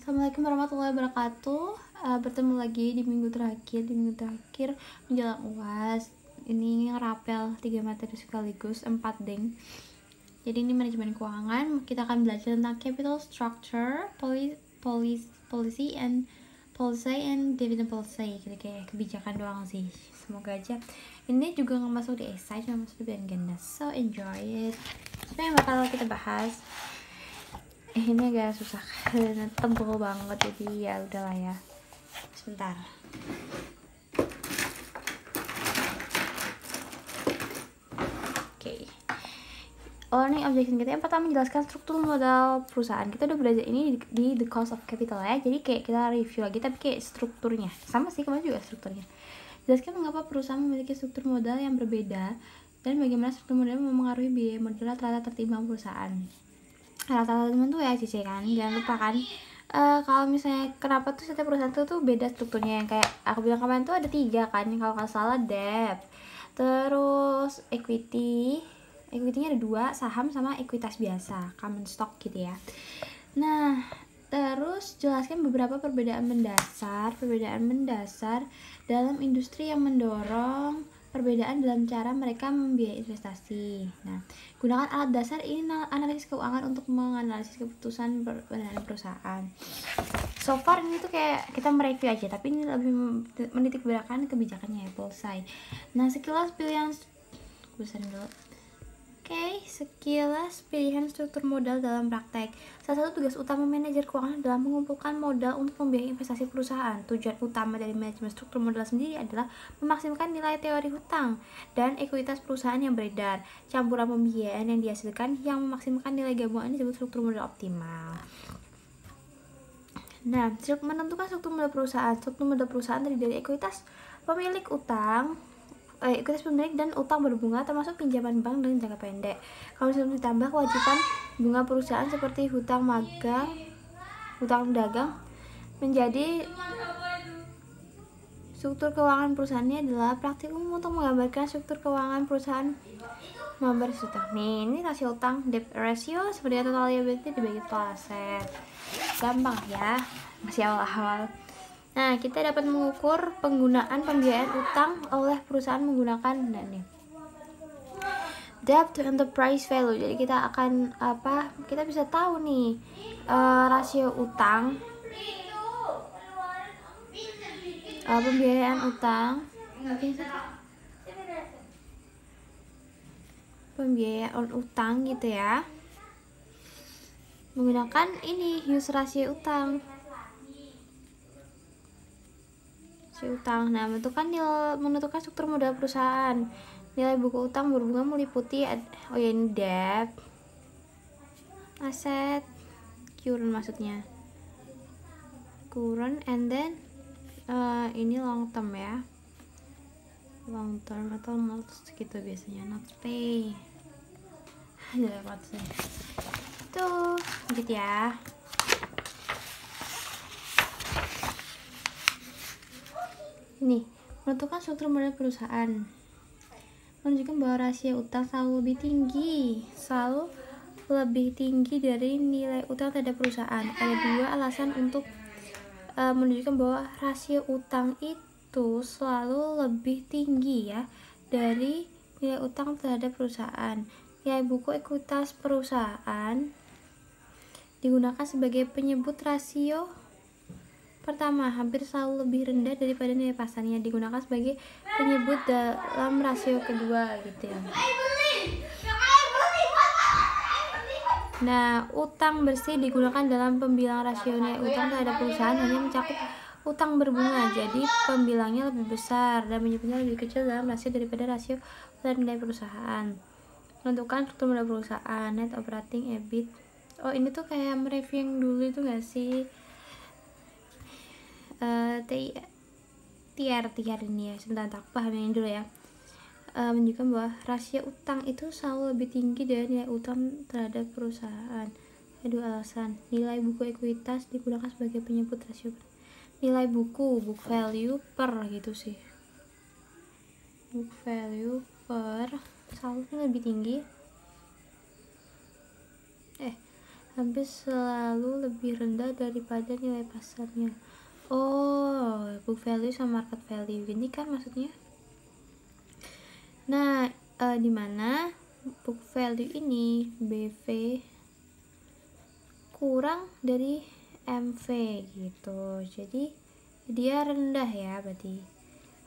Assalamualaikum warahmatullahi wabarakatuh. Bertemu lagi di minggu terakhir menjelang UAS. Ini rapel 3 materi sekaligus 4 deng. Jadi ini manajemen keuangan. Kita akan belajar tentang capital structure, policy and dividend policy. Jadi kayak kebijakan doang sih. Semoga aja ini juga nggak masuk di esai, cuma masuk di bagian ganda. So enjoy it. Apa yang bakal kita bahas? Ini agak susah karena tebel banget, jadi ya udahlah ya. Sebentar. Oke. Learning objection kita yang pertama menjelaskan struktur modal perusahaan. Kita udah belajar ini di the cost of capital ya. Jadi kayak kita review lagi tapi kayak strukturnya. Sama sih kemarin juga strukturnya. Jelaskan mengapa perusahaan memiliki struktur modal yang berbeda dan bagaimana struktur modal memengaruhi biaya modal terhadap tertimbang perusahaan. Rata-rata teman tuh ya CC kan, jangan lupa kan kalau misalnya kenapa tuh setiap perusahaan tuh beda strukturnya. Yang kayak aku bilang kemarin tuh ada 3 kan, kalau nggak salah debt, terus equity-nya ada 2, saham sama ekuitas biasa, common stock gitu ya. Nah terus jelaskan beberapa perbedaan mendasar dalam industri yang mendorong perbedaan dalam cara mereka membiayai investasi. Nah, gunakan alat dasar ini analisis keuangan untuk menganalisis keputusan pendanaan perusahaan. So far ini tuh kayak kita mereview aja, tapi ini lebih menitik beratkan kebijakannya ya, selesai. Nah, sekilas pilihan struktur modal dalam praktek. Salah satu tugas utama manajer keuangan adalah mengumpulkan modal untuk membiayai investasi perusahaan. Tujuan utama dari manajemen struktur modal sendiri adalah memaksimalkan nilai teori hutang dan ekuitas perusahaan yang beredar. Campuran pembiayaan yang dihasilkan yang memaksimalkan nilai gabungan disebut struktur modal optimal. Nah, menentukan struktur modal perusahaan. Struktur modal perusahaan terdiri dari ekuitas pemilik utang, ekuitas pemilik dan utang berbunga termasuk pinjaman bank dan jangka pendek. Kalau misalnya ditambah kewajiban bunga perusahaan seperti hutang dagang, menjadi struktur keuangan perusahaannya adalah praktik umum untuk menggambarkan struktur keuangan perusahaan member utang. Nih, ini rasio utang debt ratio seperti total liability dibagi total aset. Gampang ya, masih awal-awal. Nah, kita dapat mengukur penggunaan pembiayaan utang oleh perusahaan menggunakan debt to enterprise value. Jadi kita akan kita bisa tahu nih rasio utang, pembiayaan utang gitu ya, menggunakan ini use rasio utang. Nah, menentukan struktur modal perusahaan. Nilai buku utang berbunga meliputi ini debt, aset, current maksudnya. Current and then ini long term ya. Long term atau notes gitu biasanya, not pay. Ada maksudnya. Tuh, gitu ya. Nih, menentukan struktur modal perusahaan menunjukkan bahwa rasio utang selalu lebih tinggi dari nilai utang terhadap perusahaan. Ada 2 alasan untuk menunjukkan bahwa rasio utang itu selalu lebih tinggi ya dari nilai utang terhadap perusahaan. Nilai buku ekuitas perusahaan digunakan sebagai penyebut rasio pertama, hampir selalu lebih rendah daripada nilai pasarnya, digunakan sebagai penyebut dalam rasio kedua gitu ya. Nah, utang bersih digunakan dalam pembilang rasio nilai utang terhadap perusahaan hanya mencakup utang berbunga, jadi pembilangnya lebih besar dan menyebutnya lebih kecil dalam rasio daripada rasio utang nilai perusahaan. Menentukan struktur modal perusahaan, net operating EBIT. Oh, ini tuh kayak mereview yang dulu itu nggak sih? TR ini ya, sebentar tak pahamin dulu ya. Menunjukkan bahwa rasio utang itu selalu lebih tinggi dari nilai utang terhadap perusahaan. Ada 2 alasan. Nilai buku ekuitas digunakan sebagai penyebut rasio. Nilai book value per gitu sih. Book value per selalu lebih tinggi. hampir selalu lebih rendah daripada nilai pasarnya. Oh, book value sama market value gini kan maksudnya. Nah, di mana book value ini BV kurang dari MV gitu. Jadi dia rendah ya, berarti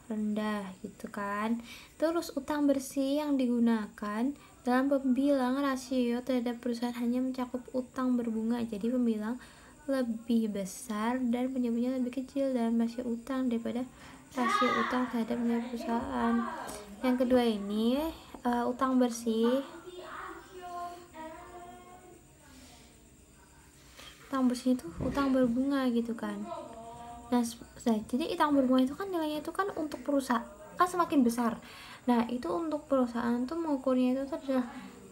rendah gitu kan. Terus utang bersih yang digunakan dalam pembilang rasio terhadap perusahaan hanya mencakup utang berbunga. Jadi pembilang lebih besar dan penyebabnya lebih kecil dalam rasio utang daripada rasio utang terhadap nilai perusahaan. Yang kedua ini utang bersih. Utang bersih itu utang berbunga gitu kan. Nah, jadi utang berbunga itu kan nilainya itu kan untuk perusahaan kan semakin besar. Nah, itu untuk perusahaan tuh mengukurnya itu adalah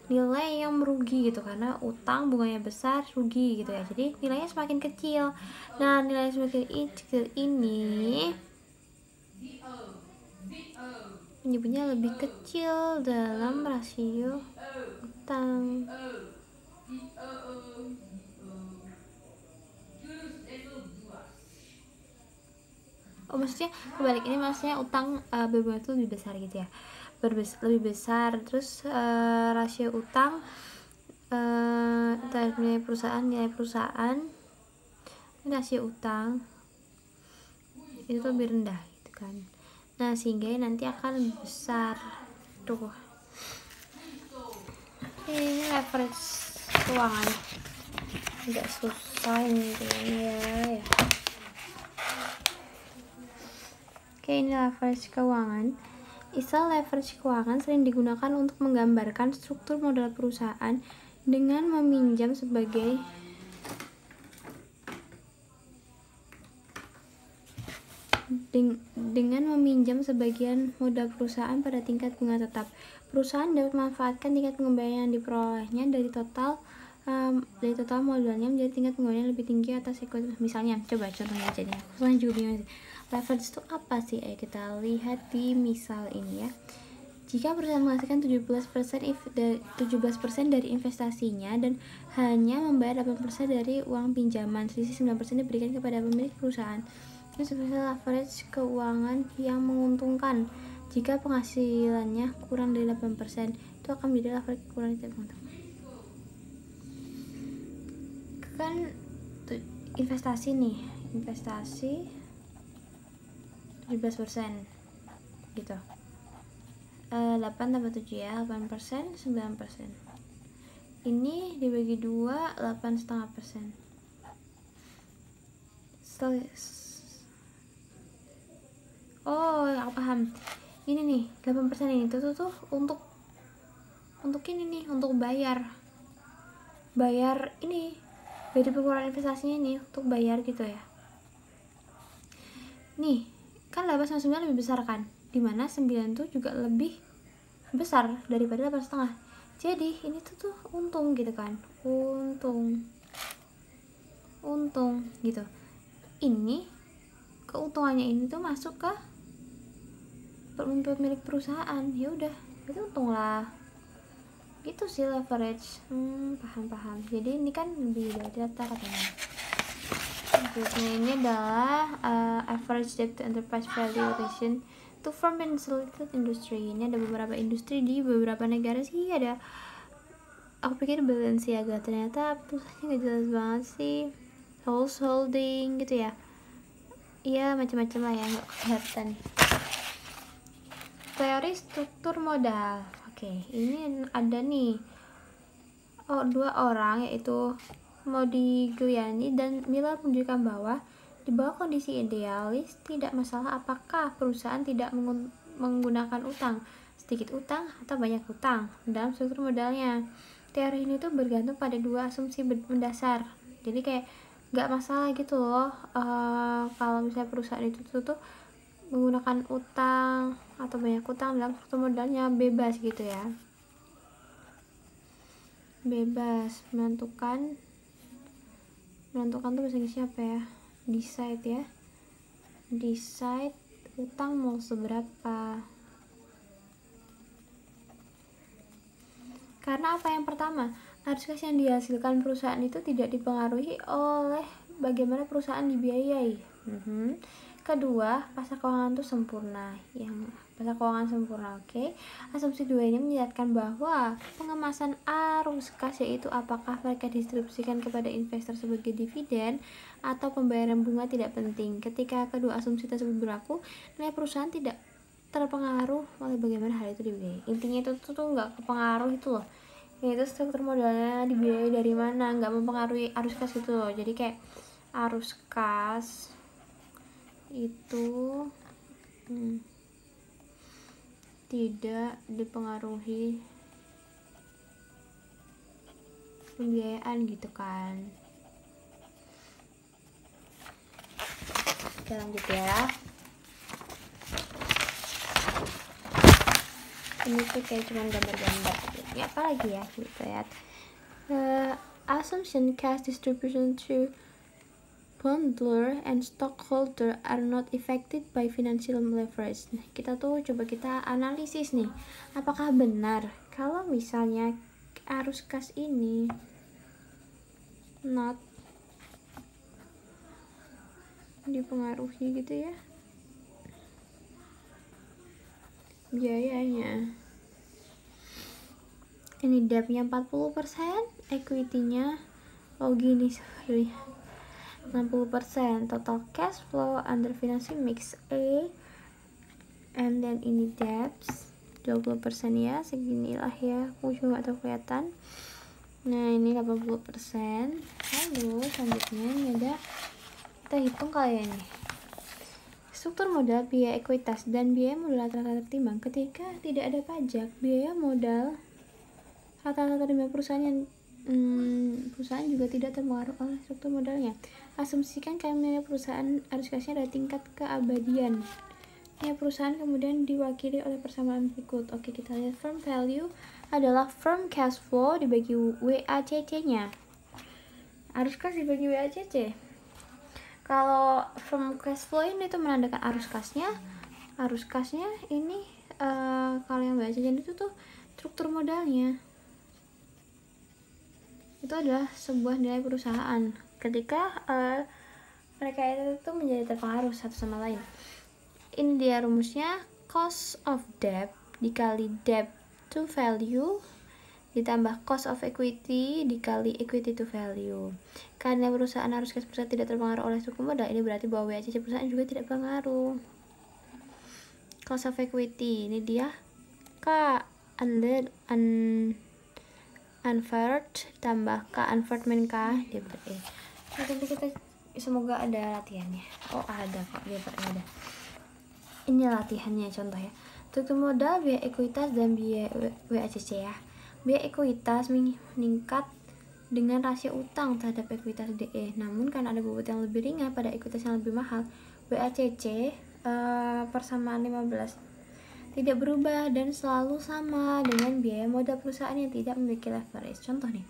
nilai yang merugi gitu, karena utang bunganya besar, rugi gitu ya. Jadi nilainya semakin kecil. Nah, nilai semakin kecil ini menyebutnya lebih kecil dalam rasio utang. Oh, maksudnya kebalik, ini maksudnya utang berbunga itu lebih besar gitu ya, lebih besar. Terus rasio utang terhadap nilai perusahaan rasio utang itu lebih rendah gitu kan. Nah, sehingga nanti akan lebih besar tuh. Ini leverage keuangan agak susah ini ya. Oke, ini leverage keuangan. Istilah leverage keuangan sering digunakan untuk menggambarkan struktur modal perusahaan dengan meminjam sebagian modal perusahaan pada tingkat bunga tetap. Perusahaan dapat memanfaatkan tingkat pengembalian yang diperolehnya dari total modalnya menjadi tingkat pengembalian lebih tinggi atas ekuitas. Misalnya, coba contohnya aja nih. Aku juga bingung. Leverage itu apa sih? Kita lihat di misal ini ya. Jika perusahaan menghasilkan 17% dari investasinya dan hanya membayar 8% dari uang pinjaman, selisih 9% diberikan kepada pemilik perusahaan. Itu sebenarnya leverage keuangan yang menguntungkan. Jika penghasilannya kurang dari 8%, itu akan menjadi leverage kurang dari menguntungkan. Kan investasi 17% gitu. 8 tambah 7 ya, 8%, 9%. Ini dibagi 2, 8,5%. Oh, aku paham. Ini nih, 8% ini tuh untuk ini nih, untuk bayar ini, dari pengeluaran investasinya ini untuk bayar gitu ya. Nih, kan 8,9 lebih besar kan, dimana 9 tuh juga lebih besar daripada 8,5. Jadi ini tuh untung gitu kan, untung gitu. Ini keuntungannya ini tuh masuk ke pemilik perusahaan, ya udah itu untung lah. Itu sih leverage. Paham. Jadi ini kan lebih dari data katanya. Berikutnya ini adalah average debt to enterprise value ratio to firm in selected industry. Ini ada beberapa industri di beberapa negara sih. Ada, aku pikir Balenciaga, ternyata perusahaannya gak jelas banget sih. Holding gitu ya. Iya, macam-macam lah ya, nggak kelihatan. Teori struktur modal. Oke, ini ada nih dua orang, yaitu Modigliani dan Miller, menunjukkan bahwa di bawah kondisi idealis tidak masalah apakah perusahaan tidak menggunakan utang, sedikit utang atau banyak utang dalam struktur modalnya. Teori ini tuh bergantung pada dua asumsi mendasar. Jadi kayak nggak masalah gitu loh kalau misalnya perusahaan itu tuh menggunakan utang atau banyak utang dalam struktur modalnya, bebas gitu ya, bebas menentukan tuh bahasa Inggrisnya apa ya, decide utang mau seberapa. Karena apa? Yang pertama, arus kas yang dihasilkan perusahaan itu tidak dipengaruhi oleh bagaimana perusahaan dibiayai. Kedua, pasar keuangan itu sempurna. Yang pasar keuangan sempurna, oke. Asumsi 2 ini menjelaskan bahwa pengemasan arus kas yaitu apakah mereka didistribusikan kepada investor sebagai dividen atau pembayaran bunga tidak penting. Ketika kedua asumsi tersebut berlaku, nilai perusahaan tidak terpengaruh oleh bagaimana hal itu dibiayai. Intinya itu tuh nggak kepengaruh itu loh. Yaitu struktur modalnya dibiayai dari mana, nggak mempengaruhi arus kas itu loh. Jadi kayak arus kas itu tidak dipengaruhi pembiayaan gitu kan. Oke, lanjut ya. Ini tuh kayak cuman gambar-gambar ya, apa lagi ya gitu ya. Assumption cash distribution to bondholder and stockholder are not affected by financial leverage. Nah, kita analisis nih, apakah benar kalau misalnya arus kas ini not dipengaruhi gitu ya biayanya. Ini debt-nya 40%, equity-nya gini, 60%. Total cash flow under financing mix A, and then ini debts 20% ya, seginilah ya, aku juga gak tahu kelihatan. Nah, ini 80%. Lalu selanjutnya ini ada, kita hitung kali ini struktur modal, biaya ekuitas, dan biaya modal rata-rata tertimbang. Ketika tidak ada pajak, biaya modal rata-rata tertimbang perusahaan juga tidak terpengaruh oleh struktur modalnya. Asumsikan nilai perusahaan arus kasnya ada tingkat keabadian. Nilai perusahaan kemudian diwakili oleh persamaan berikut. Oke, kita lihat firm value adalah firm cash flow dibagi WACC-nya. Arus kas dibagi WACC. Kalau firm cash flow ini tuh menandakan arus kasnya ini kalau yang WACC itu tuh struktur modalnya. Itu adalah sebuah nilai perusahaan ketika mereka itu menjadi terpengaruh satu sama lain. Ini dia rumusnya, cost of debt dikali debt to value ditambah cost of equity dikali equity to value. Karena perusahaan arus kas perusahaan tidak terpengaruh oleh struktur modal, ini berarti bahwa WACC perusahaan juga tidak terpengaruh. Cost of equity ini dia K unveiled tambah K unveiled min K DPE. Nanti kita semoga ada latihannya. Oh, ada kok, DPE ada. Ini latihannya, contoh ya. Struktur modal, biaya ekuitas, dan biaya WACC ya. Biaya ekuitas meningkat dengan rasio utang terhadap ekuitas DE. Namun karena ada bobot yang lebih ringan pada ekuitas yang lebih mahal, WACC persamaan 15 tidak berubah dan selalu sama dengan biaya modal perusahaan yang tidak memiliki leverage. Contoh nih,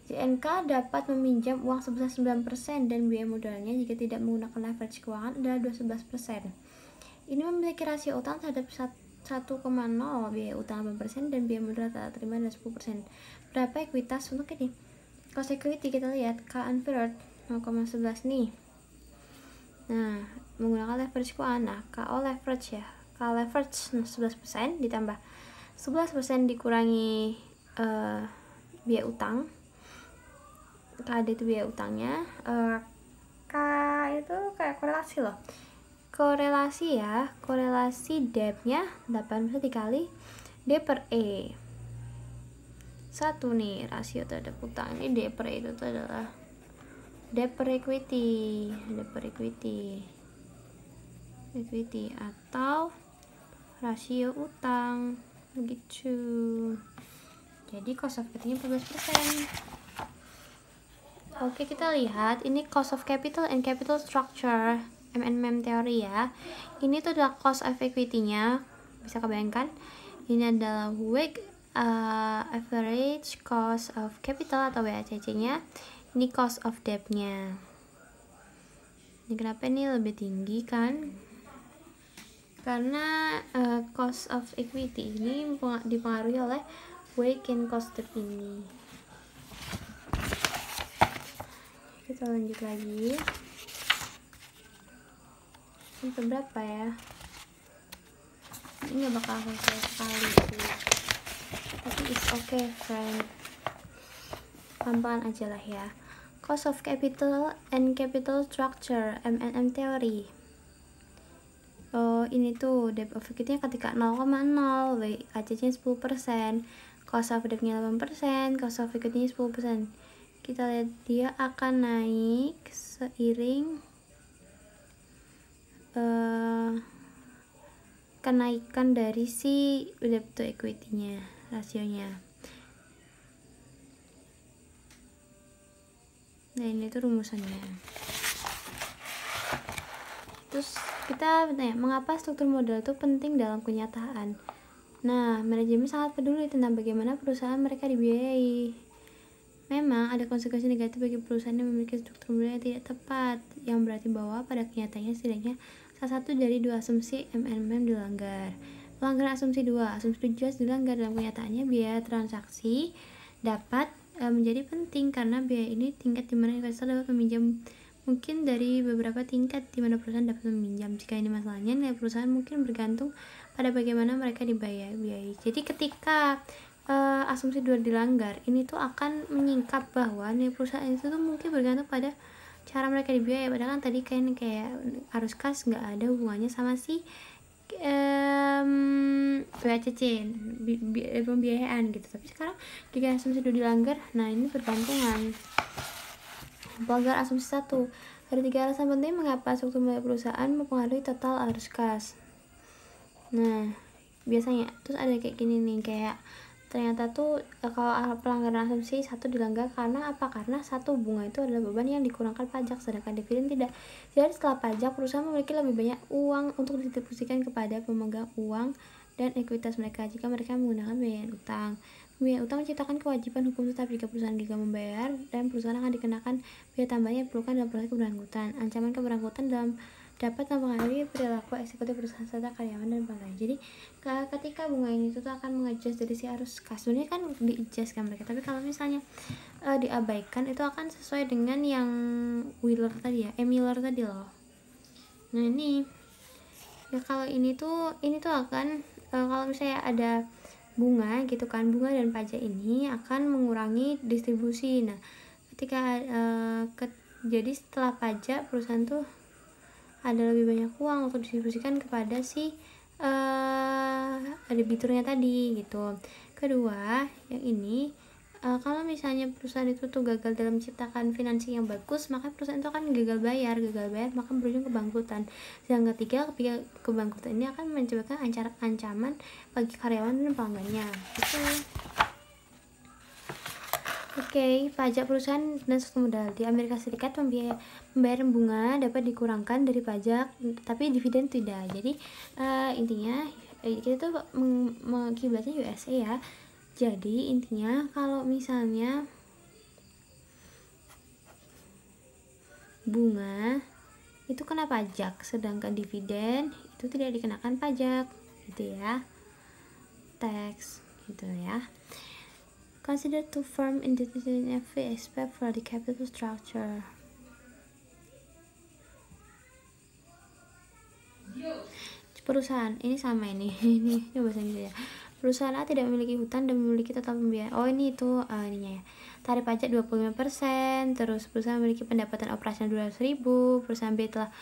JNK dapat meminjam uang sebesar 9% dan biaya modalnya jika tidak menggunakan leverage keuangan adalah 11%. Ini memiliki rasio utang terhadap 1,0, biaya utang 8% dan biaya modal tak terima adalah 10%. Berapa ekuitas untuk ini? Cost equity kita lihat K unveiled 0,11 nih. Nah, menggunakan leverage keuangan. Nah, KO leverage ya. K leverage 11% ditambah 11% dikurangi biaya utang. KD itu biaya utangnya. K itu kayak korelasi loh. Korelasi ya, korelasi debt-nya 8% dikali D per E. 1 nih rasio terhadap utang. Ini D per E itu adalah debt per equity. Debt per equity atau rasio utang begitu. Jadi cost of equity-nya 14%. Oke, kita lihat ini cost of capital and capital structure MNM teori ya. Ini tuh adalah cost of equity-nya, bisa kebayangkan. Ini adalah WACC, average cost of capital atau WACC-nya. Ini cost of debt-nya. Ini kenapa ini lebih tinggi kan? Karena cost of equity ini dipengaruhi oleh WACC and cost debt ini. Kita lanjut lagi. Ini berapa ya? Ini nggak bakal selesai sekali sih, tapi it's okay friend, pelan-pelan aja lah ya. Cost of capital and capital structure, M&M theory. Ini tuh debt of equity-nya ketika 0,0, WACC-nya 10%, cost of debt-nya 8%, cost of equity-nya 10%. Kita lihat dia akan naik seiring kenaikan dari si debt to equity-nya, rasionya. Nah, ini tuh rumusannya. Terus kita tanya, mengapa struktur modal itu penting dalam kenyataan? Nah, manajemen sangat peduli tentang bagaimana perusahaan mereka dibiayai. Memang ada konsekuensi negatif bagi perusahaan yang memiliki struktur modal yang tidak tepat, yang berarti bahwa pada kenyataannya setidaknya salah satu dari dua asumsi M&M dilanggar. Pelanggaran asumsi 2 jelas dilanggar. Dalam kenyataannya biaya transaksi dapat menjadi penting karena biaya ini tingkat di mana investor dapat meminjam, mungkin dari beberapa tingkat di mana perusahaan dapat meminjam. Jika ini masalahnya, nilai perusahaan mungkin bergantung pada bagaimana mereka dibiayai. Jadi ketika asumsi 2 dilanggar, ini tuh akan menyingkap bahwa nilai perusahaan itu tuh mungkin bergantung pada cara mereka dibiayai. Padahal kan tadi kayak arus kas nggak ada hubungannya sama si WACC, pembiayaan gitu. Tapi sekarang jika asumsi 2 dilanggar, nah ini bergantungan. Pelanggaran asumsi 1. Ada 3 alasan penting mengapa struktur modal perusahaan mempengaruhi total arus kas. Nah, biasanya terus ada kayak gini nih, kayak ternyata tuh kalau pelanggaran asumsi 1 dilanggar karena apa? Karena 1, bunga itu adalah beban yang dikurangkan pajak, sedangkan dividen tidak. Jadi setelah pajak, perusahaan memiliki lebih banyak uang untuk didistribusikan kepada pemegang uang dan ekuitas mereka jika mereka menggunakan pembiayaan utang. Pembiayaan utang menciptakan kewajiban hukum tetap jika perusahaan gagal membayar, dan perusahaan akan dikenakan biaya tambahan yang diperlukan dalam proses keberangkutan. Ancaman keberangkutan dapat mempengaruhi perilaku eksekutif perusahaan serta karyawan dan lain. Jadi ketika bunga ini tuh akan mengadjust dari si arus kas, sebenarnya kan di-adjust kan mereka, tapi kalau misalnya diabaikan itu akan sesuai dengan yang Wheeler tadi ya, Miller tadi loh. Nah ini ya, kalau ini tuh akan kalau misalnya ada bunga gitu kan, bunga dan pajak ini akan mengurangi distribusi. Nah ketika jadi setelah pajak perusahaan tuh ada lebih banyak uang untuk distribusikan kepada si debiturnya tadi gitu. Kedua, yang ini kalau misalnya perusahaan itu tuh gagal dalam menciptakan financing yang bagus, maka perusahaan itu akan gagal bayar maka berujung kebangkrutan. Yang ketiga, kebangkrutan ini akan menyebabkan ancaman bagi karyawan dan pelanggannya gitu. Oke, pajak perusahaan dan struktur modal. Di Amerika Serikat, pembayaran bunga dapat dikurangkan dari pajak, tapi dividen tidak. Jadi intinya kita tuh kiblatnya USA ya. Jadi intinya kalau misalnya bunga itu kena pajak, sedangkan dividen itu tidak dikenakan pajak, gitu ya. Tax, gitu ya. Consider two firm entities in every aspect for the capital structure. Perusahaan ini sama ini bahasa Inggris ya. Perusahaan A tidak memiliki hutang dan memiliki total pembiayaan. Oh ini itu ininya ya. Tarif pajak 25%. Terus perusahaan memiliki pendapatan operasional 200.000. Perusahaan B telah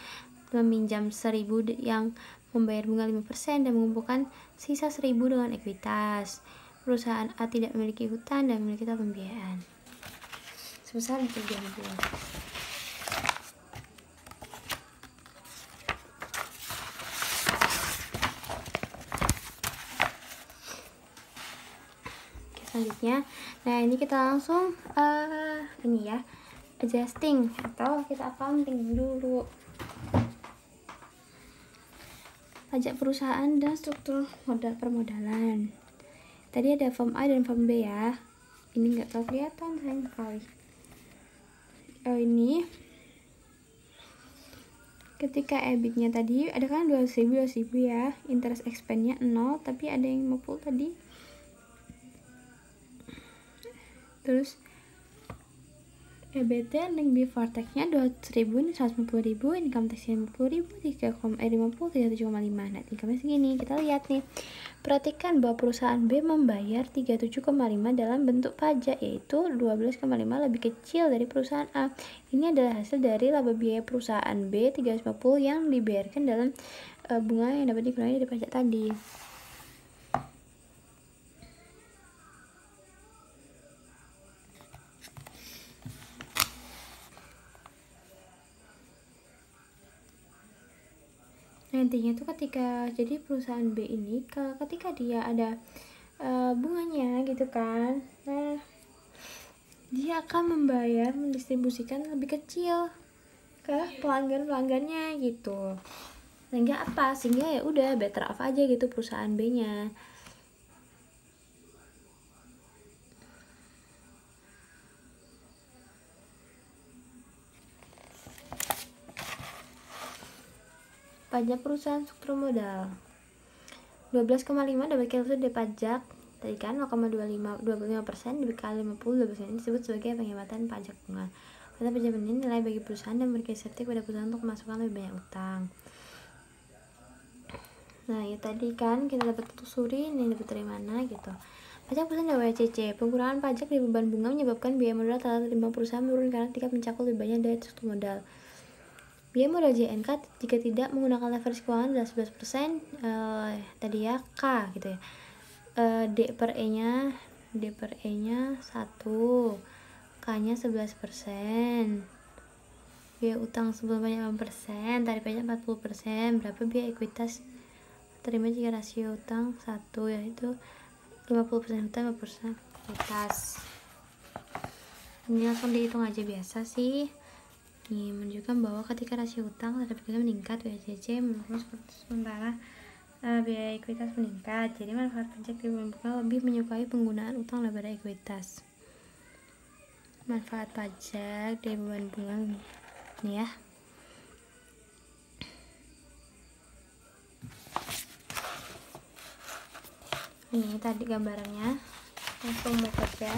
meminjam 1.000 yang membayar bunga 5% dan mengumpulkan sisa 1.000 dengan ekuitas. Perusahaan A tidak memiliki hutang dan memiliki total pembiayaan sebesar 3.000. Selanjutnya, nah ini kita langsung ini ya, adjusting atau kita accounting dulu. Pajak perusahaan dan struktur modal permodalan. Tadi ada form A dan form B ya. Ini nggak terlalu kelihatan sayang sekali. Ini ketika EBIT-nya tadi ada kan 200.000 ya, interest expense-nya 0, tapi ada yang 50 tadi. Terus EBT earning before tax-nya 200.000, ini 150.000, income tax-nya 50.000, 3,50, 37,5. Nah, income-nya segini. Kita lihat nih. Perhatikan bahwa perusahaan B membayar 37,5 dalam bentuk pajak, yaitu 12,5 lebih kecil dari perusahaan A. Ini adalah hasil dari laba biaya perusahaan B 350 yang dibayarkan dalam bunga yang dapat dikurangi dari pajak tadi. Nantinya tuh ketika jadi perusahaan B ini ketika dia ada bunganya gitu kan, nah dia akan mendistribusikan lebih kecil ke pelanggannya gitu, sehingga ya udah better off aja gitu perusahaan B-nya. Pajak perusahaan struktur modal 12,5 dapat kalkulasi dari pajak tadi kan 0,25% dikali 50 ini disebut sebagai penghematan pajak bunga. Kata pajak ini nilai bagi perusahaan dan memberikan safety pada perusahaan untuk memasukkan lebih banyak utang. Nah ya tadi kan kita dapat telusuri ini dapat dari mana gitu. Pajak perusahaan dan WCC, pengurangan pajak di beban bunga menyebabkan biaya modal rata-rata di perusahaan menurun karena tingkat mencakup lebih banyak dari struktur modal. Biaya modal JNK jika tidak menggunakan leverage keuangan adalah 11%, tadi ya K gitu ya. D per E nya 1, K nya 11%, biaya utang sebelum pajak 8%, tarif pajak 40%, berapa biaya ekuitas terima jika rasio utang 1, yaitu 50% utang 50% ekuitas. Ini langsung dihitung aja biasa sih. Ini menunjukkan bahwa ketika rasio utang terhadap kita meningkat, WCC menurun sementara biaya ekuitas meningkat. Jadi manfaat pajak di beban bunga lebih menyukai penggunaan utang daripada ekuitas. Manfaat pajak di beban bunga ini ya. Ini tadi gambarannya, langsung bekerja.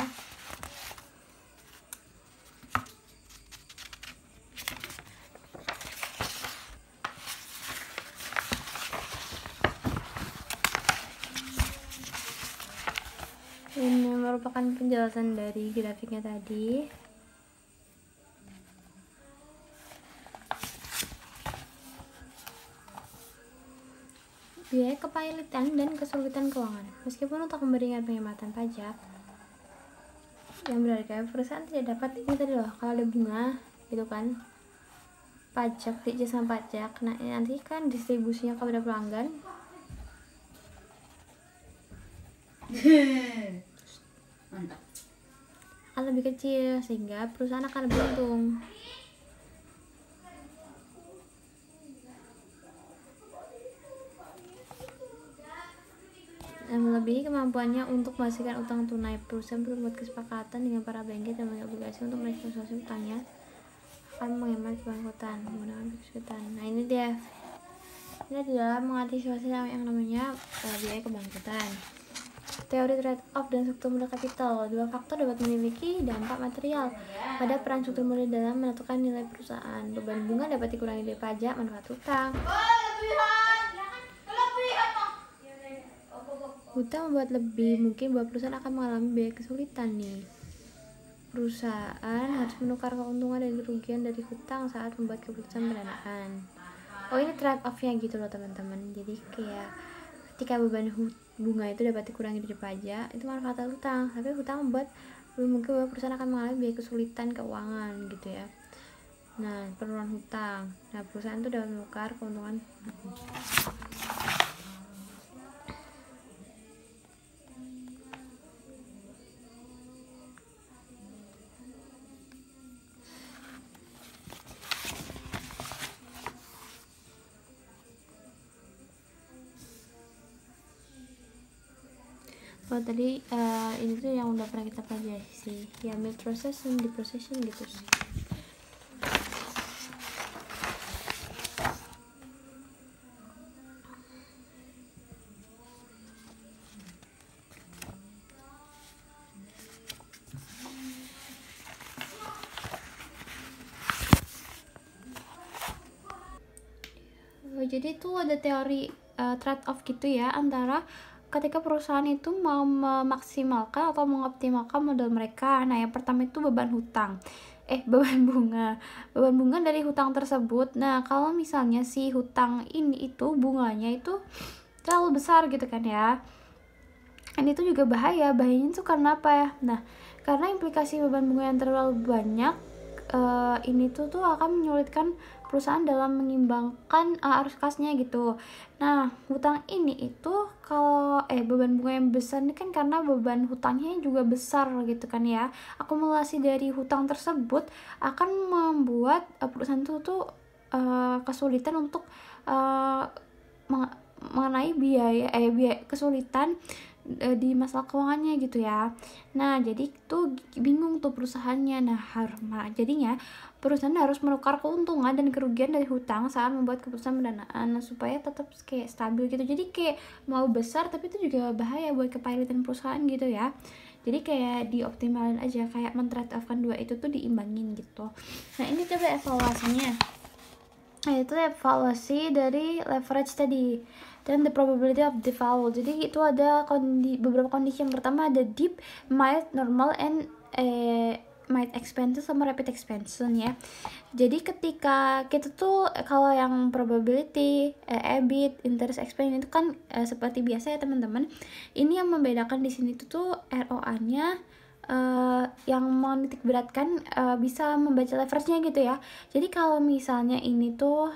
Ini merupakan penjelasan dari grafiknya tadi. Biaya kepailitan dan kesulitan keuangan. Meskipun untuk memberikan penghematan pajak yang berharga, perusahaan tidak dapat ini tadi loh, kalau ada bunga gitu kan, pajak di jasa pajak. Nah nanti kan distribusinya kepada pelanggan Mantap. akan lebih kecil, sehingga perusahaan akan lebih untung. Melebihi kemampuannya untuk menghasilkan utang tunai, perusahaan perlu membuat kesepakatan dengan para bank dan bank obligasi untuk merestrukturisasi utangnya, akan menghemat keanggotaan menggunakan kesulitan. Nah ini dia, ini adalah mengantisipasi yang namanya biaya kebangkitan. Teori trade-off dan struktur modal kapital. Dua faktor dapat memiliki dampak material pada peran struktur modal dalam menentukan nilai perusahaan. Beban bunga dapat dikurangi dari pajak, manfaat utang. Hutang membuat lebih mungkin bahwa perusahaan akan mengalami biaya kesulitan nih. Perusahaan harus menukar keuntungan dari kerugian dari hutang saat membuat keputusan pendanaan. Oh ini trade-off-nya gitu loh teman-teman. Jadi kayak ketika beban bunga itu dapat dikurangi dari pajak, itu manfaat hutang. Tapi hutang membuat mungkin bahwa perusahaan akan mengalami biaya kesulitan keuangan gitu ya. Nah penurunan hutang. Nah perusahaan itu dapat menukar keuntungan. Oh tadi ini tuh yang udah pernah kita pelajari sih, ya mid process dan deep processing gitu sih. Jadi tuh ada teori trade off gitu ya, antara ketika perusahaan itu mau memaksimalkan atau mengoptimalkan modal mereka. Nah, yang pertama itu beban hutang. Beban bunga. Beban bunga dari hutang tersebut. Nah, kalau misalnya si hutang ini itu bunganya itu terlalu besar gitu kan ya. Ini tuh juga bahayanya tuh karena apa ya? Nah, karena implikasi beban bunga yang terlalu banyak ini tuh akan menyulitkan perusahaan dalam mengimbangkan arus kasnya gitu. Nah, hutang ini itu kalau beban bunga yang besar ini kan karena beban hutangnya juga besar gitu kan ya. Akumulasi dari hutang tersebut akan membuat perusahaan itu kesulitan untuk mengenai biaya kesulitan di masalah keuangannya gitu ya. Nah, jadi tuh bingung tuh perusahaannya. Nah, jadinya perusahaan harus menukar keuntungan dan kerugian dari hutang saat membuat keputusan pendanaan supaya tetap kayak stabil gitu. Jadi kayak mau besar tapi itu juga bahaya buat kepiawaian perusahaan gitu ya. Jadi kayak dioptimalin aja, kayak men-trade off-kan dua itu tuh diimbangin gitu. Nah, ini coba evaluasinya. Nah, itu evaluasi dari leverage tadi dan the probability of default. Jadi itu ada beberapa kondisi. Yang pertama ada deep, mild, normal, and mild expansion sama rapid expansion ya. Jadi ketika kita tuh kalau yang probability, EBIT, interest expense itu kan seperti biasa ya teman-teman. Ini yang membedakan di sini tuh ROA-nya yang menitik beratkan bisa membaca leverage-nya gitu ya. Jadi kalau misalnya ini tuh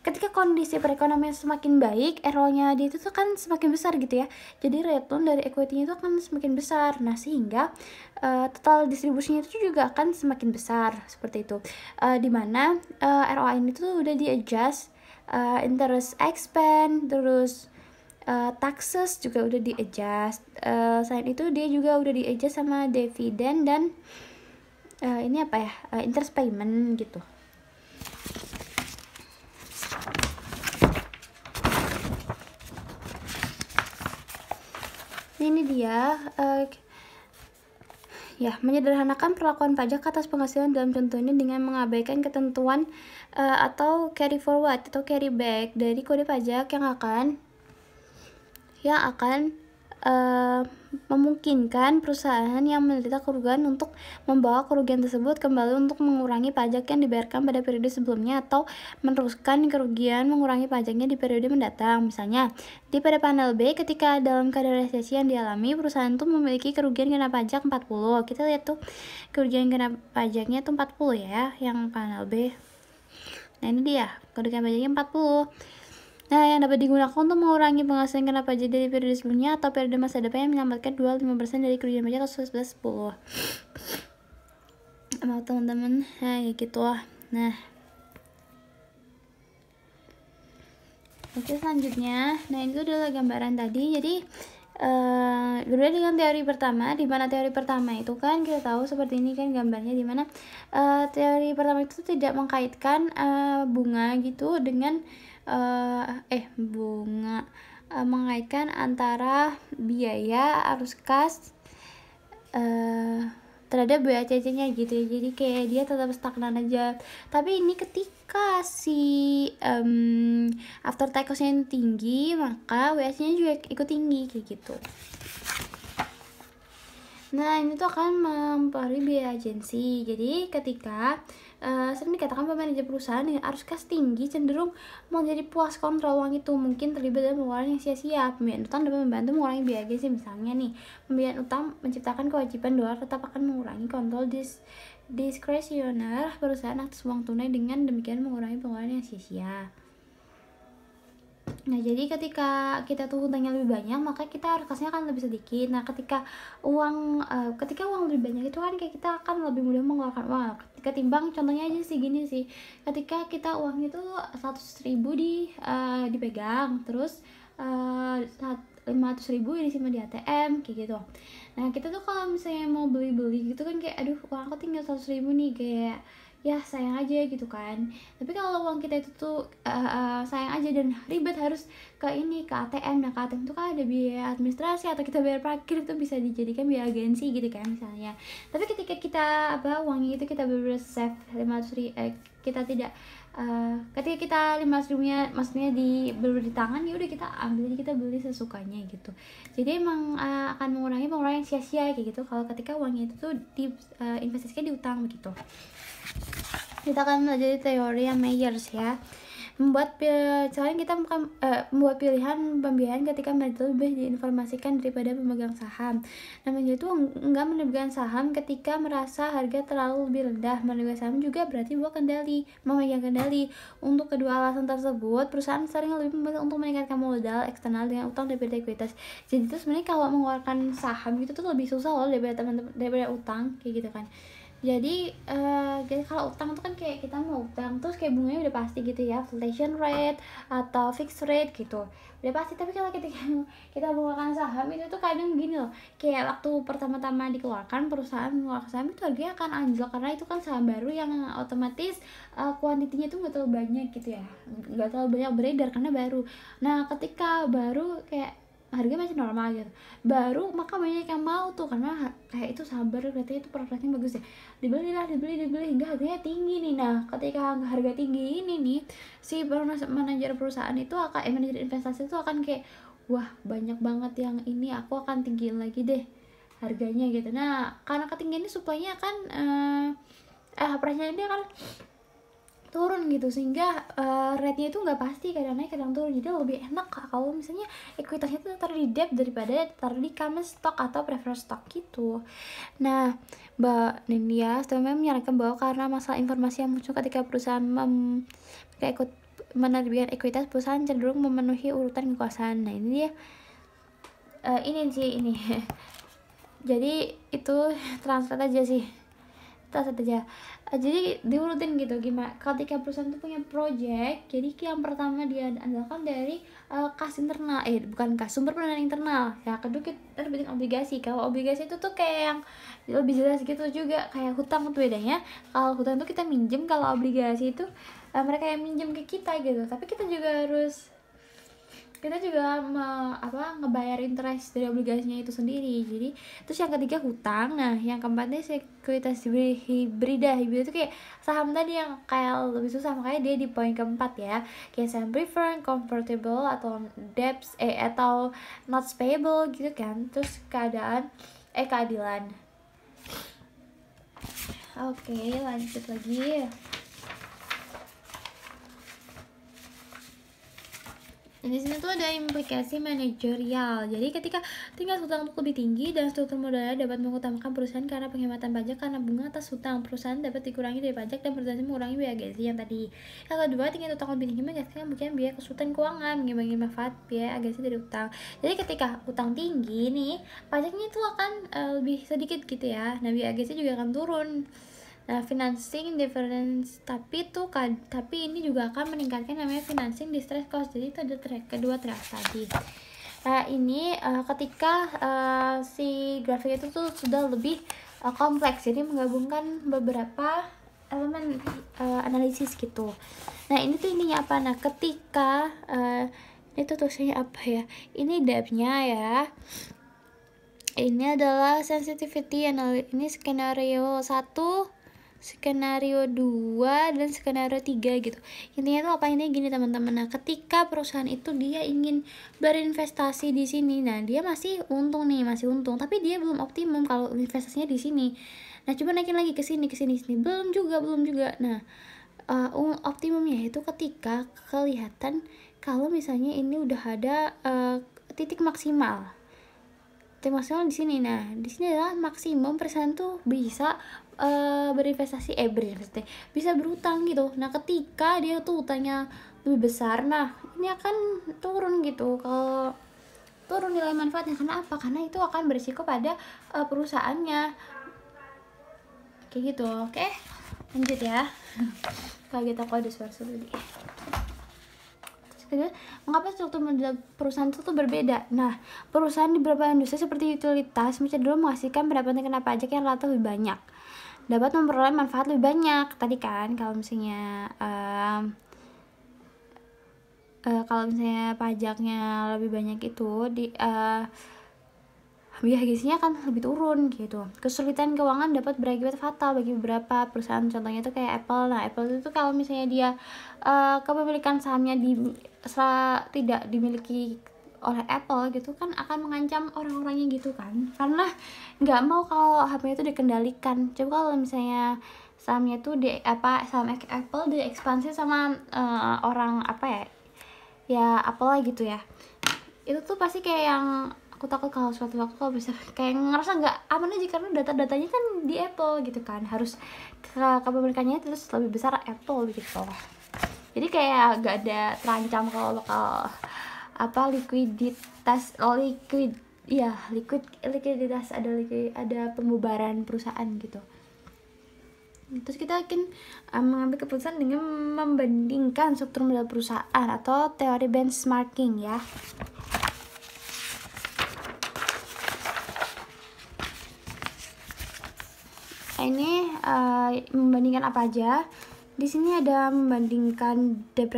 ketika kondisi perekonomian semakin baik, ROA-nya dia itu tuh kan semakin besar gitu ya. Jadi return dari equity-nya itu akan semakin besar. Nah, sehingga total distribusinya itu juga akan semakin besar seperti itu. Dimana ROA ini tuh udah di-adjust, interest expense, terus taxes juga udah di-adjust. Selain itu dia juga udah di-adjust sama dividen dan ini apa ya, interest payment gitu. Ini dia menyederhanakan perlakuan pajak atas penghasilan dalam contoh ini dengan mengabaikan ketentuan atau carry forward atau carry back dari kode pajak yang akan memungkinkan perusahaan yang menderita kerugian untuk membawa kerugian tersebut kembali untuk mengurangi pajak yang dibayarkan pada periode sebelumnya atau meneruskan kerugian mengurangi pajaknya di periode mendatang. Misalnya, pada panel B, ketika dalam keadaan resesi yang dialami, perusahaan itu memiliki kerugian kena pajak 40. Kita lihat tuh kerugian kena pajaknya itu 40 ya, yang panel B. Nah, ini dia, kerugian pajaknya 40. Nah, yang dapat digunakan untuk mengurangi penghasilan kena pajak dari periode sebelumnya atau periode masa depan yang menyelamatkan 25% dari kerugian pajak atau 11-10. Mau teman-teman, nah ya gitu lah. Nah, oke, selanjutnya, nah itu adalah gambaran tadi. Jadi berbeda dengan teori pertama, di mana teori pertama itu kan kita tahu seperti ini kan gambarnya, di mana teori pertama itu tidak mengkaitkan bunga gitu dengan mengaitkan antara biaya arus kas terhadap BACC-nya gitu ya. Jadi kayak dia tetap stagnan aja. Tapi ini ketika si after tax cost-nya tinggi, maka BACC-nya juga ikut tinggi kayak gitu. Nah, ini tuh akan mempengaruhi biaya agensi. Jadi ketika sering dikatakan manajer perusahaan dengan arus kas tinggi cenderung mau jadi puas kontrol uang itu, mungkin terlibat dalam pengeluaran yang sia-sia. Pembiayaan utang dapat membantu mengurangi biaya agensi. Misalnya nih, pembiayaan utang menciptakan kewajiban dolar tetap akan mengurangi kontrol diskresioner perusahaan atas uang tunai, dengan demikian mengurangi pengeluaran yang sia-sia. Nah, jadi ketika kita tuh hutangnya lebih banyak, maka kita arus kasnya akan lebih sedikit. Nah, ketika uang lebih banyak itu kan kayak kita akan lebih mudah mengeluarkan uang. Ketimbang contohnya aja sih gini sih. Ketika kita uang itu 100.000 dipegang, terus 500.000 disimpan di ATM kayak gitu. Nah, kita tuh kalau misalnya mau beli-beli gitu kan kayak aduh, uang aku tinggal 100.000 nih, kayak ya sayang aja gitu kan. Tapi kalau uang kita itu tuh sayang aja dan ribet harus ke ATM. Nah, ke ATM itu kan ada biaya administrasi atau kita bayar parkir, itu bisa dijadikan biaya agensi gitu kan misalnya. Tapi ketika kita uangnya itu kita bener-bener save 500.000, kita tidak ketika kita 500.000-nya maksudnya beli di tangan, ya udah kita ambil aja, kita beli sesukanya gitu. Jadi emang akan mengurangi pengeluaran yang sia-sia kayak gitu kalau ketika uangnya itu tuh investasikan di utang begitu. Kita akan belajar teori yang Myers ya. Membuat pilihan pembiayaan ketika manajer lebih diinformasikan daripada pemegang saham. Nah, manajer itu enggak menerbitkan saham ketika merasa harga terlalu lebih rendah. Menerbitkan saham juga berarti memegang kendali. Untuk kedua alasan tersebut, perusahaan sering lebih memilih untuk meningkatkan modal eksternal dengan utang daripada ekuitas. Jadi itu sebenarnya kalau mengeluarkan saham itu tuh lebih susah loh daripada utang kayak gitu kan. Jadi kalau utang tuh kan kayak kita mau utang terus kayak bunganya udah pasti gitu ya, inflation rate atau fixed rate gitu udah pasti. Tapi kalau ketika kita menggunakan saham itu tuh kadang gini loh, kayak waktu pertama-tama dikeluarkan perusahaan mengeluarkan saham itu harganya akan anjlok karena itu kan saham baru yang otomatis kuantitinya tuh nggak terlalu banyak gitu ya, nggak terlalu banyak beredar karena baru. Nah ketika baru kayak harga masih normal gitu, baru maka banyak yang mau tuh karena kayak itu sabar katanya itu prosesnya bagus ya, dibeli hingga harganya tinggi nih. Nah ketika harga tinggi ini nih, si manajer perusahaan itu manajer investasi itu akan kayak wah banyak banget yang ini, aku akan tinggiin lagi deh harganya gitu. Nah karena ketinggian ini supply-nya akan price-nya ini akan turun gitu, sehingga rate-nya itu nggak pasti, kadang naik kadang turun. Jadi lebih enak kalau misalnya ekuitasnya itu taruh di debt daripada taruh di common stock atau preferred stock gitu. Nah Mbak Nindya sebenarnya menyarankan bahwa karena masalah informasi yang muncul ketika perusahaan menerbitkan ekuitas, perusahaan cenderung memenuhi urutan kekuasaan. Nah ini dia ini jadi itu translate aja. Jadi diurutin gitu gimana ketika perusahaan itu punya project. Jadi yang pertama dia andalkan dari kas internal, sumber pendanaan internal ya. Kedua kita terbitin obligasi. Kalau obligasi itu tuh kayak yang lebih jelas gitu juga, kayak hutang tuh bedanya. Kalau hutang tuh kita minjem, kalau obligasi itu mereka yang minjem ke kita gitu, tapi kita juga ngebayar interest dari obligasinya itu sendiri. Jadi terus yang ketiga hutang. Nah yang keempatnya sekuritas hibrida itu kayak saham tadi yang kayak lebih susah, makanya dia di poin keempat ya, kayak saham preferred, convertible atau debts atau notes payable gitu kan. Terus keadilan. Oke, lanjut lagi. Dan di sini tuh ada implikasi manajerial. Jadi ketika tingkat hutang lebih tinggi dan struktur modalnya dapat mengutamakan perusahaan karena penghematan pajak karena bunga atas hutang, perusahaan dapat dikurangi dari pajak dan perusahaan mengurangi biaya gaji yang tadi. Yang kedua, tingkat hutang lebih tinggi mengakibatkan mungkin biaya kesulitan keuangan, mengimbangi manfaat biaya gaji dari hutang. Jadi ketika hutang tinggi nih, pajaknya itu akan lebih sedikit gitu ya. Nah biaya gaji juga akan turun. Nah, financing difference tapi ini juga akan meningkatkan namanya financing distress cost. Jadi itu ada kedua track tadi. Ini ketika si grafik itu tuh sudah lebih kompleks, jadi menggabungkan beberapa elemen analisis gitu. Nah ini tuh ininya apa? Nah ketika itu tulisannya apa ya? Ini depth-nya ya. Ini adalah sensitivity analysis. Ini skenario 1, skenario 2 dan skenario 3 gitu. Intinya tuh apa, ini gini teman-teman. Nah, ketika perusahaan itu dia ingin berinvestasi di sini, nah dia masih untung, tapi dia belum optimum kalau investasinya di sini. Nah, coba naikin lagi ke sini, belum juga. Nah, optimumnya itu ketika kelihatan kalau misalnya ini udah ada titik maksimal. Titik maksimal di sini. Nah, di sini adalah maksimum perusahaan tuh bisa berinvestasi, bisa berutang gitu. Nah ketika dia tuh utangnya lebih besar, nah ini akan turun gitu, kalau turun nilai manfaatnya. Karena apa? Karena itu akan berisiko pada perusahaannya kayak gitu. Oke, lanjut ya. Kalau kita kode suara dulu deh. Mengapa struktur modal perusahaan itu tuh berbeda? Nah, perusahaan di beberapa industri seperti utilitas cenderung menghasilkan pendapatan kena pajak yang relatif lebih banyak, dapat memperoleh manfaat lebih banyak. Tadi kan kalau misalnya pajaknya lebih banyak itu biaya gizinya akan lebih turun gitu. Kesulitan keuangan dapat berakibat fatal bagi beberapa perusahaan, contohnya itu kayak Apple. Nah, Apple itu kalau misalnya dia kepemilikan sahamnya tidak dimiliki oleh Apple gitu kan, akan mengancam orang-orangnya gitu kan, karena nggak mau kalau HP itu dikendalikan. Coba kalau misalnya sahamnya itu saham Apple diekspansi sama orang ya apalah gitu ya, itu tuh pasti kayak yang aku takut kalau suatu waktu kalau bisa kayak ngerasa nggak aman aja, karena data-datanya kan di Apple gitu kan, harus kepemilikannya terus lebih besar Apple gitu. Jadi kayak gak ada terancam kalau bakal likuiditas ada pembubaran perusahaan gitu. Terus kita akan mengambil keputusan dengan membandingkan struktur modal perusahaan atau teori benchmarking ya. Ini membandingkan apa aja? Di sini ada membandingkan debt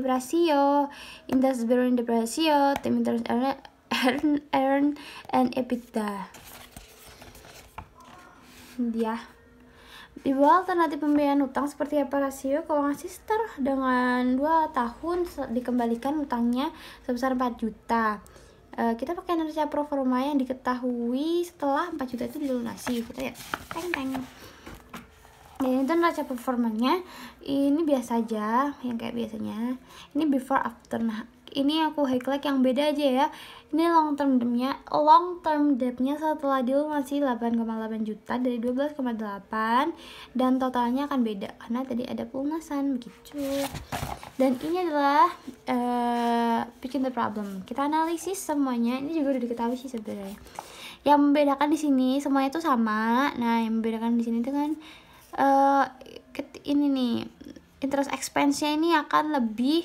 ratio, interest bearing debt ratio, term interest earn and EBITDA. Ya. Di bawah alternatif pembiayaan utang seperti apa rasio keuangan sister dengan 2 tahun dikembalikan utangnya sebesar 4 juta. Kita pakai neraca pro forma yang diketahui setelah 4 juta itu dilunasi. Kita ya teng. Dan itu neraca performanya ini biasa aja, yang kayak biasanya. Ini before after. Nah, ini aku highlight yang beda aja ya. Ini long term debt-nya setelah dilunasi 8,8 juta dari 12,8, dan totalnya akan beda karena tadi ada pelunasan begitu. Dan ini adalah picking the problem. Kita analisis semuanya. Ini juga udah diketahui sih sebenarnya. Yang membedakan di sini semuanya itu sama. Nah, yang membedakan di sini itu kan ini nih, interest expense-nya ini akan lebih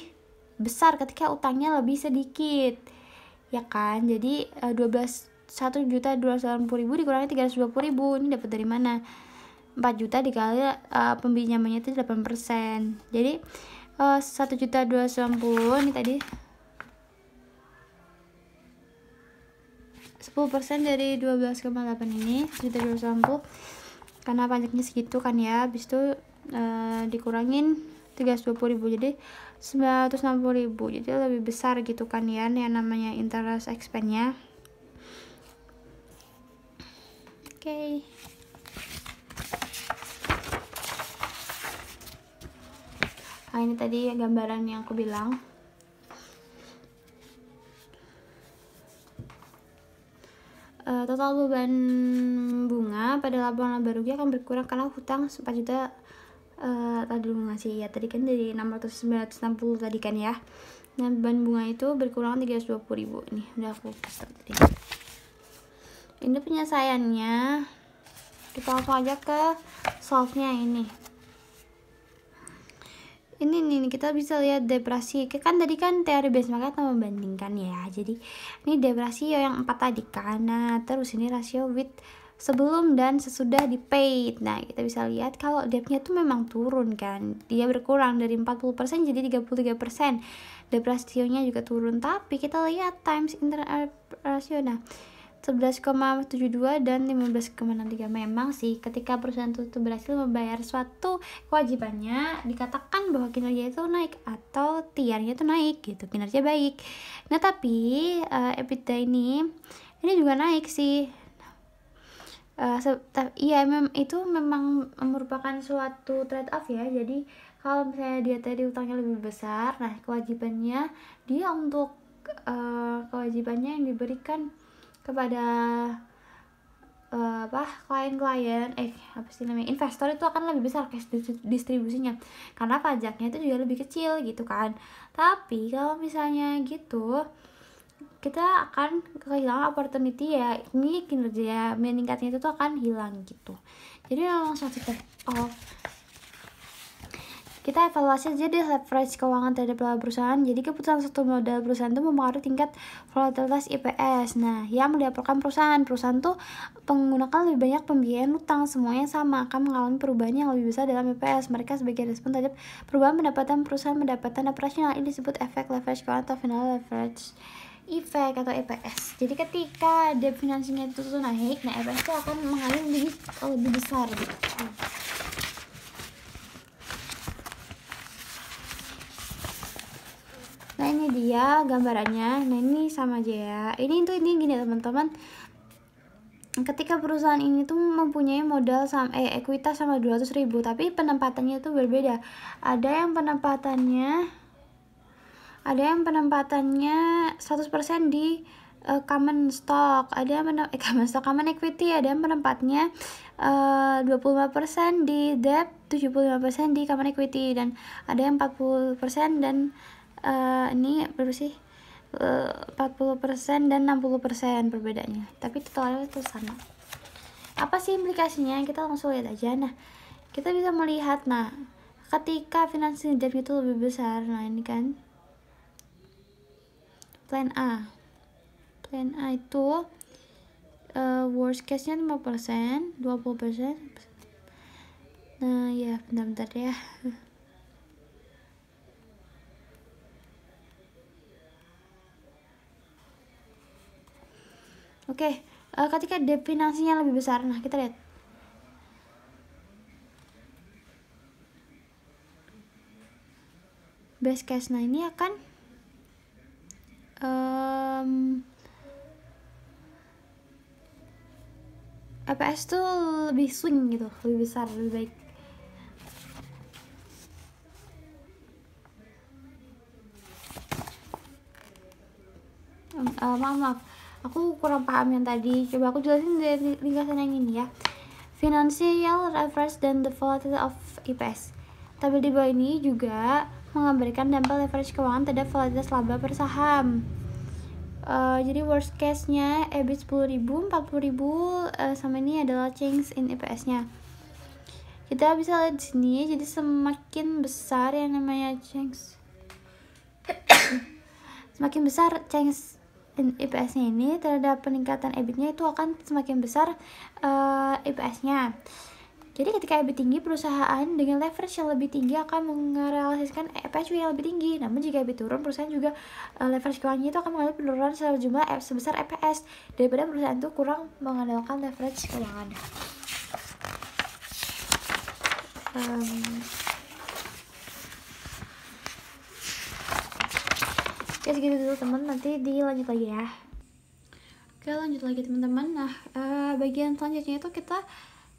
besar ketika utangnya lebih sedikit, ya kan? Jadi 1.280.000 dikurangi 320.000, ini dapat dari mana? 4 juta dikali pembinyamannya itu 8%. Jadi 1.290.000 ini tadi 10% dari 12,8 ini 1.290.000, karena pajaknya segitu kan ya. Habis itu dikurangin 320.000 jadi 960.000, jadi lebih besar gitu kan ya yang namanya interest expense-nya. Oke. Nah, ini tadi gambaran yang aku bilang. Total beban bunga pada laporan laba rugi akan berkurang karena hutang 4 juta tadi lunasi ya, tadi kan dari 960 tadi kan ya. Nah, beban bunga itu berkurang 320.000. Ini udah aku pasang tadi. Ini penyelesaiannya, kita langsung aja ke solve-nya ini. Ini nih kita bisa lihat debt ratio. Kan tadi kan teori benchmark kita membandingkan ya. Jadi ini debt ratio yang 4 tadi kan. Nah, terus ini rasio with sebelum dan sesudah di paid. Nah, kita bisa lihat kalau debt-nya tuh memang turun kan. Dia berkurang dari 40% jadi 33%. Debt ratio-nya juga turun, tapi kita lihat times interest ratio. Nah, 11,72 dan 15,63. Memang sih ketika perusahaan itu berhasil membayar suatu kewajibannya, dikatakan bahwa kinerja itu naik atau TR-nya itu naik gitu, kinerja baik. Nah, tapi EBITDA ini juga naik sih. Iya, itu memang merupakan suatu trade off ya. Jadi kalau misalnya dia tadi utangnya lebih besar, nah kewajibannya dia untuk kewajibannya yang diberikan kepada klien-klien investor itu akan lebih besar cash distribusinya, karena pajaknya itu juga lebih kecil gitu kan. Tapi kalau misalnya gitu, kita akan kehilangan opportunity ya, ini kinerja meningkatnya itu tuh akan hilang gitu. Jadi memang suatu kita evaluasi aja deh leverage keuangan terhadap laba perusahaan. Jadi keputusan struktur modal perusahaan itu mempengaruhi tingkat volatilitas IPS. Nah, yang dilaporkan perusahaan tuh menggunakan lebih banyak pembiayaan utang, semuanya sama akan mengalami perubahan yang lebih besar dalam IPS. Mereka sebagai respon terhadap perubahan pendapatan perusahaan, pendapatan operasional, ini disebut efek leverage keuangan atau final leverage. efek atau EPS. Jadi ketika debt financingnya itu tuh naik, nah EPS itu akan mengalir lebih besar gitu. Nah ini dia gambarannya. Nah ini sama aja ya. Ini gini teman-teman. Ketika perusahaan ini tuh mempunyai modal ekuitas sama 200.000, tapi penempatannya itu berbeda. Ada yang penempatannya 100% di common stock, ada yang common equity, ada yang penempatnya 25% di debt, 75% di common equity, dan ada yang 40% dan ini berapa sih? 40% dan 60% perbedaannya, tapi totalnya itu sama. Apa sih implikasinya? Kita langsung lihat aja. Nah, kita bisa melihat, nah ketika financing debt itu lebih besar, nah ini kan plan A itu worst case nya 5%, 20%. Nah ya bentar ya. Oke, ketika debt finansinya lebih besar, nah kita lihat best case. Nah ini akan EPS tuh lebih swing gitu, lebih besar, lebih baik. Maaf, aku kurang paham yang tadi. Coba aku jelasin dari ringkasan yang ini ya. Financial leverage dan the volatility of EPS. Tabel di bawah ini juga menggambarkan dampak leverage keuangan terhadap volatilitas laba per saham. Jadi worst case nya EBIT 10.000, 40.000, sama ini adalah change in EPS nya. Kita bisa lihat di sini, jadi semakin besar yang namanya change semakin besar change in EPS nya ini terhadap peningkatan EBIT nya, itu akan semakin besar EPS nya. Jadi ketika EBIT tinggi, perusahaan dengan leverage yang lebih tinggi akan merealisasikan EPS yang lebih tinggi. Namun jika EBIT turun, perusahaan juga leverage keuangannya itu akan mengalami penurunan sejumlah sebesar EPS daripada perusahaan itu kurang mengandalkan leverage keuangan. Oke, segitu dulu teman, nanti dilanjut lagi ya. Oke, lanjut lagi teman-teman. Nah, bagian selanjutnya itu kita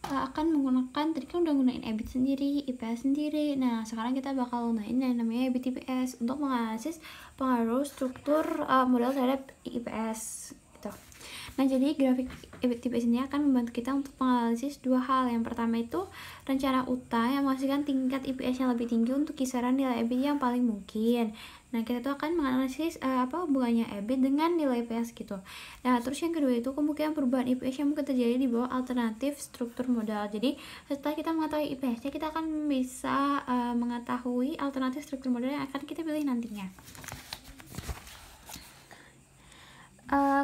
akan menggunakan, tadi kan udah gunain EBIT sendiri, EPS sendiri. Nah, sekarang kita bakal gunain yang namanya EBIT EPS untuk menganalisis pengaruh struktur modal terhadap EPS gitu. Nah, jadi grafik EBIT EPS ini akan membantu kita untuk menganalisis dua hal. Yang pertama itu rencana utang yang menghasilkan tingkat EPS yang lebih tinggi untuk kisaran nilai EBIT yang paling mungkin. Nah, kita tuh akan menganalisis apa hubungannya EBIT dengan nilai EPS gitu. Nah, terus yang kedua itu kemungkinan perubahan EPS yang mungkin terjadi di bawah alternatif struktur modal. Jadi, setelah kita mengetahui EPS-nya, kita akan bisa mengetahui alternatif struktur modal yang akan kita pilih nantinya.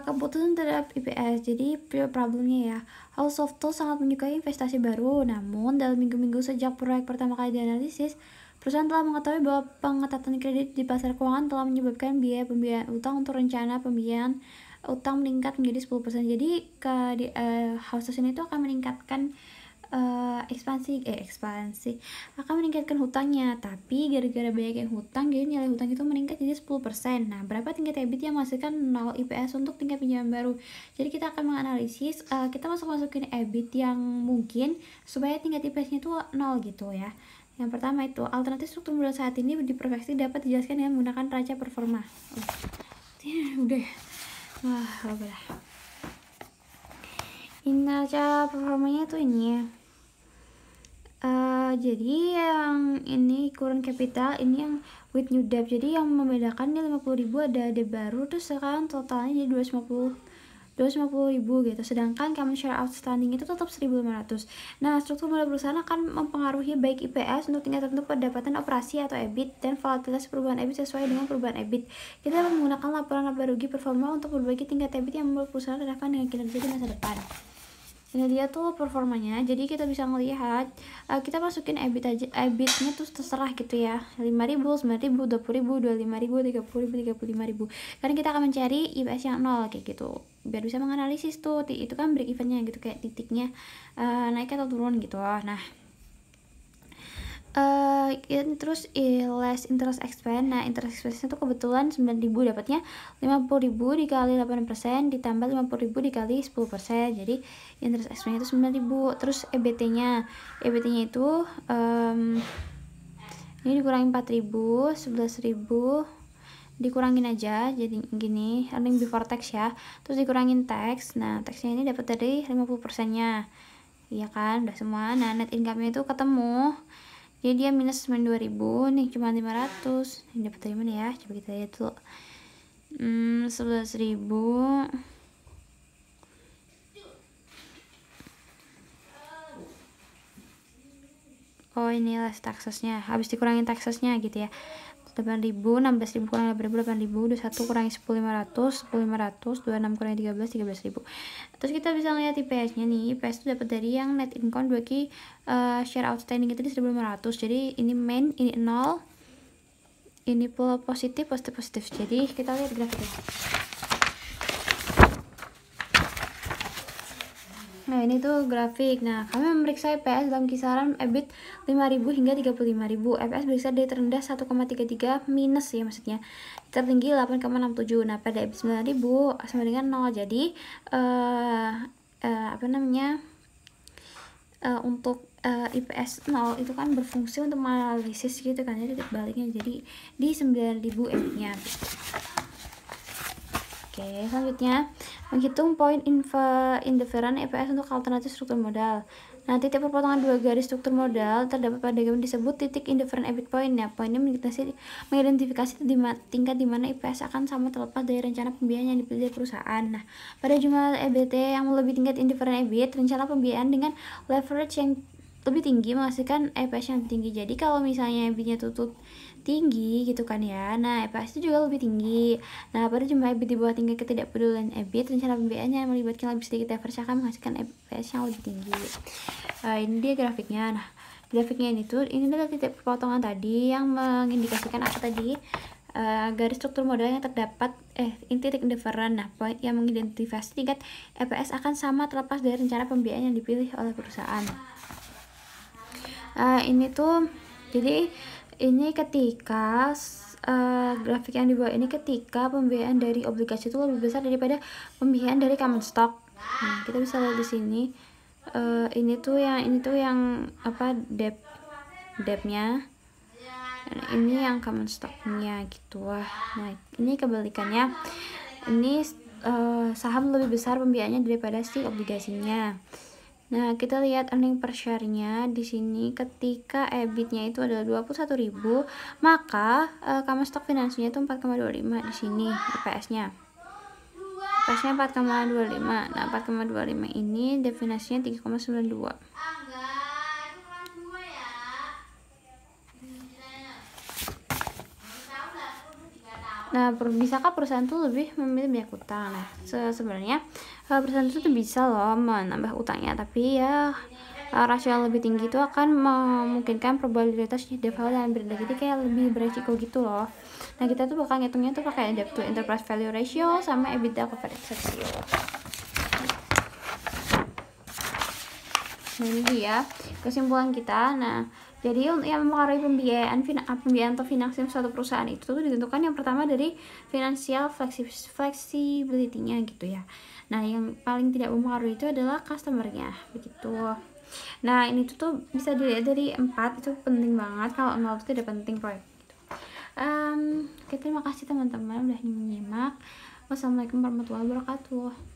Keputusan terhadap EPS. Jadi problemnya ya, House of Tools sangat menyukai investasi baru. Namun dalam minggu-minggu sejak proyek pertama kali dianalisis, perusahaan telah mengetahui bahwa pengetatan kredit di pasar keuangan telah menyebabkan biaya pembiayaan utang untuk rencana pembiayaan utang meningkat menjadi 10%. Jadi House of Tools ini tuh akan meningkatkan ekspansi akan meningkatkan hutangnya, tapi gara-gara banyak yang hutang, jadi nilai hutang itu meningkat jadi 10%. Nah, berapa tingkat EBIT yang menghasilkan 0 IPS untuk tingkat pinjaman baru? Jadi kita akan menganalisis, kita masukin EBIT yang mungkin supaya tingkat IPS-nya itu 0 gitu ya. Yang pertama itu alternatif struktur modal saat ini diproyeksi dapat dijelaskan dengan menggunakan raca performa. Udah, wah, udah. Ini raca performanya tuh ini ya. Jadi yang ini current capital, ini yang with new debt. Jadi yang membedakan ini 50.000 ada debt baru, terus sekarang totalnya jadi 250.000 gitu. Sedangkan common share outstanding itu tetap 1.500. Nah, struktur modal perusahaan akan mempengaruhi baik IPS untuk tingkat tertentu pendapatan operasi atau EBIT dan volatilitas perubahan EBIT sesuai dengan perubahan EBIT. Kita dapat menggunakan laporan laba rugi performa untuk memperbaiki tingkat EBIT yang membuat perusahaan relevan dengan kinerja di masa depan. Ini dia tuh performanya. Jadi kita bisa ngelihat, kita masukin EBIT aja, EBIT-nya tuh terserah gitu ya. 5.000, 9.000, 20.000, 25.000, 30.000, 35.000. Karena kita akan mencari IPS yang 0 kayak gitu. Biar bisa menganalisis tuh, itu kan break even-nya gitu, kayak titiknya naik atau turun gitu. Nah, terus less interest expense. Nah, interest expense itu kebetulan 9.000, dapatnya 50.000 dikali 8% ditambah 50.000 dikali 10%. Jadi interest expense itu 9.000. Terus EBT-nya itu ini dikurangin 4.000, 11.000 dikurangin aja jadi gini, earning before tax ya. Terus dikurangin tax. Nah, taxnya ini dapat dari 50%-nya. Iya kan, udah semua. Nah, net income-nya itu ketemu. Jadi dia minus 2.000, nih cuma 500. Ini dapat dari mana ya? Coba kita lihat dulu. 11.000. Oh, ini less taxesnya. Habis dikurangin taxesnya gitu ya. 8.000, 16.000 kurang 8.000, 8.000, 21 kurangi 10.500, 10.500, 26 kurangi 13, 13.000. Terus kita bisa lihat IPS-nya nih. IPS itu dapat dari yang net income 2Q share outstanding itu di 1.500. Jadi ini main, ini 0. Ini positif. Jadi kita lihat grafiknya. Nah, ini tuh grafik. Nah, kami memeriksa IPS dalam kisaran EBIT 5.000 hingga 35.000. EPS berkisar dari terendah 1,33 minus ya maksudnya. Tertinggi 8,67. Nah, pada EBIT 9.000 sama dengan 0. Jadi untuk IPS 0 itu kan berfungsi untuk menganalisis gitu kan. Jadi baliknya jadi di 9.000 EBIT-nya. Oke, selanjutnya menghitung poin indifferent EPS untuk alternatif struktur modal. Nah, titik perpotongan dua garis struktur modal terdapat pada diagram disebut titik indifferent EBIT point. Nah, poinnya mengidentifikasi tingkat di mana IPS akan sama terlepas dari rencana pembiayaan yang dipilih perusahaan. Nah, pada jumlah EBT yang lebih tingkat indifferent EBIT, rencana pembiayaan dengan leverage yang lebih tinggi menghasilkan EPS yang tinggi. Jadi kalau misalnya EBIT-nya tutup tinggi gitu kan ya, nah EPS itu juga lebih tinggi. Nah, pada jumlah EBIT di bawah tingkat ketidakpedulian EBIT, rencana pembiayaan yang melibatkan lebih sedikit leverage akan menghasilkan EPS yang lebih tinggi. Ini dia grafiknya. Nah, grafiknya ini adalah titik perpotongan tadi yang mengindikasikan apa tadi, garis struktur modal yang terdapat ini titik indifferent. Nah, poin yang mengidentifikasi tingkat EPS akan sama terlepas dari rencana pembiayaan yang dipilih oleh perusahaan. Ini tuh jadi ini ketika grafik yang di bawah ini ketika pembiayaan dari obligasi itu lebih besar daripada pembiayaan dari common stock. Nah, kita bisa lihat di sini. Ini tuh yang apa, debt-nya. Ini yang common stock-nya gitu. Nah, ini kebalikannya. Ini saham lebih besar pembiayaannya daripada si obligasinya. Nah, kita lihat earning per share-nya di sini ketika EBIT-nya itu adalah 21.000, maka common stock finansinya itu 4,25 di sini EPS-nya. EPS-nya 4,25. Nah, 4,25 ini definisinya 3,92. Nah, bisakah perusahaan tuh lebih memilih banyak utang? Nah, sebenarnya perusahaan itu tuh bisa loh menambah utangnya, tapi ya rasio yang lebih tinggi itu akan memungkinkan probabilitas default yang berbeda, jadi kayak lebih beresiko gitu loh. Nah, kita tuh bakal ngitungnya tuh pakai debt to enterprise value ratio sama EBITDA coverage ratio. Nah, ini dia kesimpulan kita. Nah, jadi yang mempengaruhi pembiayaan atau financing suatu perusahaan itu tuh ditentukan yang pertama dari financial flexibility-nya gitu ya. Nah, yang paling tidak mempengaruhi itu adalah customer-nya begitu. Nah, ini tuh bisa dilihat dari 4, itu penting banget. Kalau 0 itu tidak penting proyek gitu. Oke, terima kasih teman-teman udah nyimak. Wassalamualaikum warahmatullahi wabarakatuh.